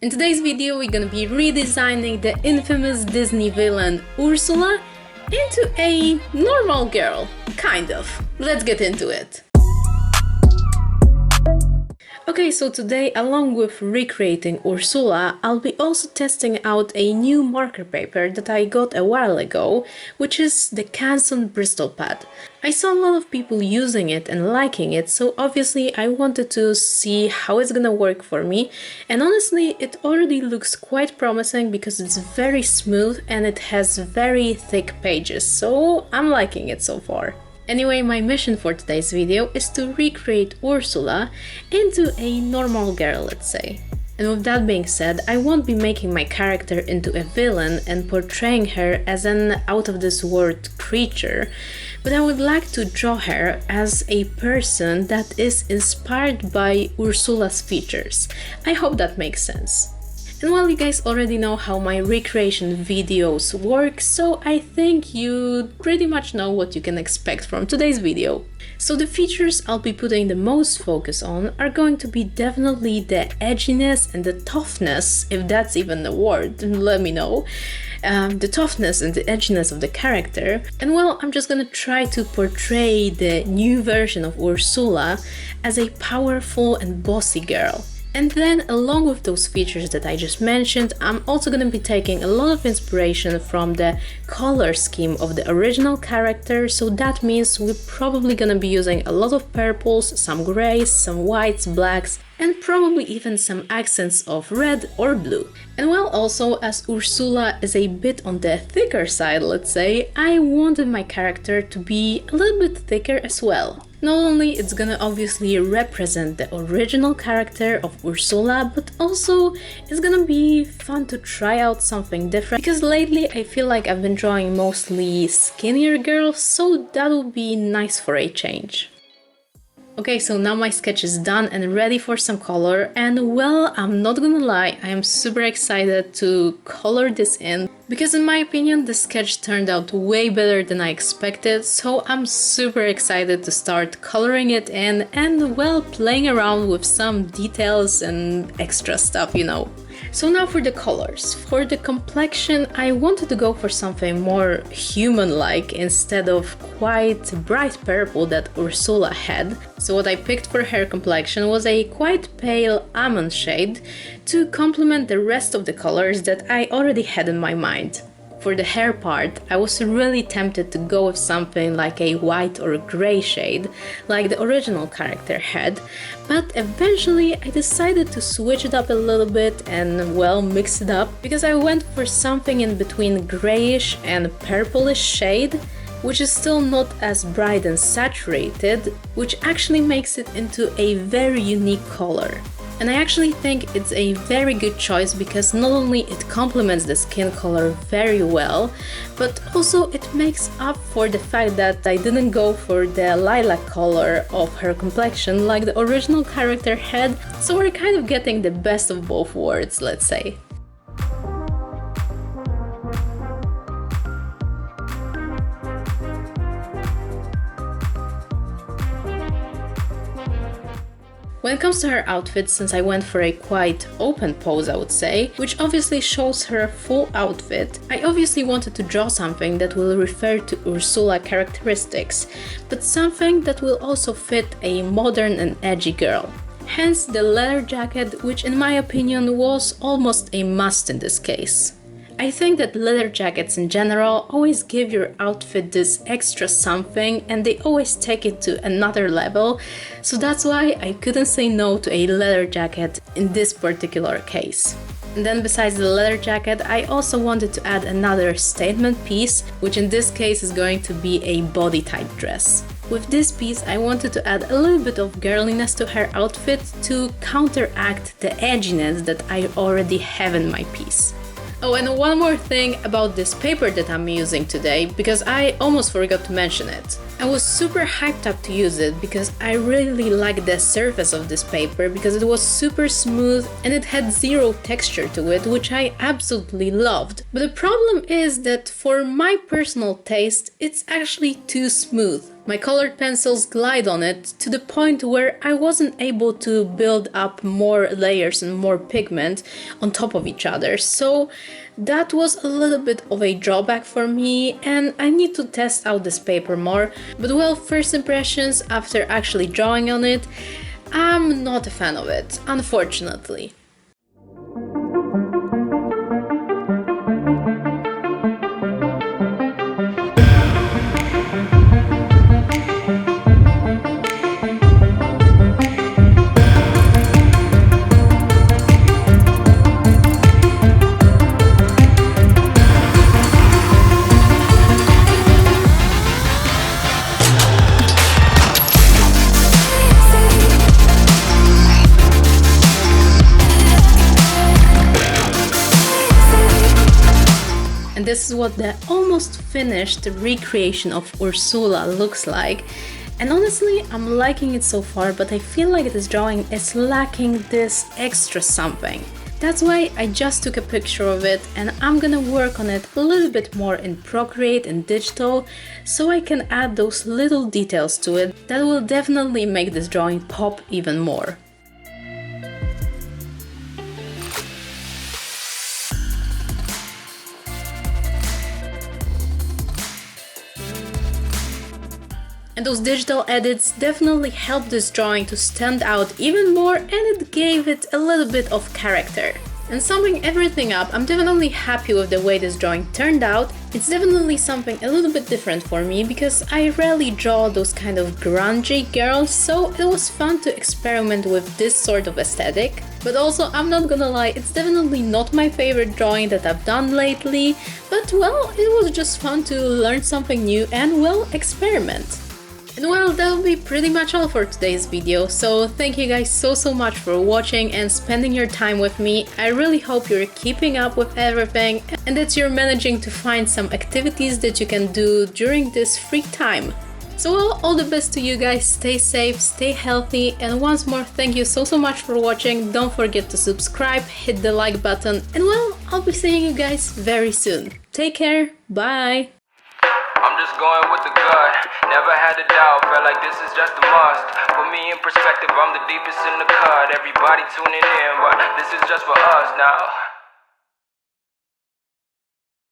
In today's video we're gonna be redesigning the infamous Disney villain Ursula into a normal girl, kind of. Let's get into it. Okay, so today, along with recreating Ursula, I'll be also testing out a new marker paper that I got a while ago, which is the Canson Bristol pad. I saw a lot of people using it and liking it, so obviously I wanted to see how it's gonna work for me, and honestly it already looks quite promising because it's very smooth and it has very thick pages, so I'm liking it so far. Anyway, my mission for today's video is to recreate Ursula into a normal girl, let's say. And with that being said, I won't be making my character into a villain and portraying her as an out-of-this-world creature, but I would like to draw her as a person that is inspired by Ursula's features. I hope that makes sense. And well, you guys already know how my recreation videos work, so I think you pretty much know what you can expect from today's video. So the features I'll be putting the most focus on are going to be definitely the edginess and the toughness, if that's even a word, let me know. The toughness and the edginess of the character. And well, I'm just gonna try to portray the new version of Ursula as a powerful and bossy girl. And then, along with those features that I just mentioned, I'm also going to be taking a lot of inspiration from the color scheme of the original character, so that means we're probably going to be using a lot of purples, some grays, some whites, blacks, and probably even some accents of red or blue. And well, also, as Ursula is a bit on the thicker side, let's say, I wanted my character to be a little bit thicker as well. Not only it's gonna obviously represent the original character of Ursula, but also it's gonna be fun to try out something different, because lately I feel like I've been drawing mostly skinnier girls, so that would be nice for a change. Okay, so now my sketch is done and ready for some color, and well, I'm not gonna lie, I am super excited to color this in, because in my opinion the sketch turned out way better than I expected, so I'm super excited to start coloring it in and well, playing around with some details and extra stuff, you know. So now for the colors. For the complexion, I wanted to go for something more human-like instead of quite bright purple that Ursula had. So what I picked for her complexion was a quite pale almond shade to complement the rest of the colors that I already had in my mind. For the hair part, I was really tempted to go with something like a white or grey shade, like the original character had, but eventually I decided to switch it up a little bit and, well, mix it up, because I went for something in between greyish and purplish shade, which is still not as bright and saturated, which actually makes it into a very unique color. And I actually think it's a very good choice because not only it complements the skin color very well, but also it makes up for the fact that I didn't go for the lilac color of her complexion like the original character had, so we're kind of getting the best of both worlds, let's say. When it comes to her outfit, since I went for a quite open pose, I would say, which obviously shows her full outfit, I obviously wanted to draw something that will refer to Ursula characteristics, but something that will also fit a modern and edgy girl. Hence the leather jacket, which in my opinion was almost a must in this case. I think that leather jackets in general always give your outfit this extra something and they always take it to another level, so that's why I couldn't say no to a leather jacket in this particular case. And then besides the leather jacket, I also wanted to add another statement piece, which in this case is going to be a body type dress. With this piece, I wanted to add a little bit of girliness to her outfit to counteract the edginess that I already have in my piece. Oh, and one more thing about this paper that I'm using today, because I almost forgot to mention it. I was super hyped up to use it because I really liked the surface of this paper because it was super smooth and it had zero texture to it, which I absolutely loved. But the problem is that for my personal taste, it's actually too smooth. My colored pencils glide on it to the point where I wasn't able to build up more layers and more pigment on top of each other. So that was a little bit of a drawback for me, and I need to test out this paper more. But well, first impressions after actually drawing on it, I'm not a fan of it, unfortunately. And this is what the almost finished recreation of Ursula looks like. And honestly, I'm liking it so far, but I feel like this drawing is lacking this extra something. That's why I just took a picture of it, and I'm gonna work on it a little bit more in Procreate and digital, so I can add those little details to it that will definitely make this drawing pop even more. And those digital edits definitely helped this drawing to stand out even more, and it gave it a little bit of character. And summing everything up, I'm definitely happy with the way this drawing turned out. It's definitely something a little bit different for me, because I rarely draw those kind of grungy girls, so it was fun to experiment with this sort of aesthetic. But also, I'm not gonna lie, it's definitely not my favorite drawing that I've done lately, but well, it was just fun to learn something new and well, experiment. And well, that'll be pretty much all for today's video, so thank you guys so much for watching and spending your time with me. I really hope you're keeping up with everything and that you're managing to find some activities that you can do during this free time. So well, all the best to you guys, stay safe, stay healthy, and once more thank you so much for watching. Don't forget to subscribe, hit the like button, and well, I'll be seeing you guys very soon. Take care, bye! I'm just going with the gut, never had a doubt, felt like this is just a must. Put me in perspective, I'm the deepest in the cut. Everybody tuning in, but this is just for us now.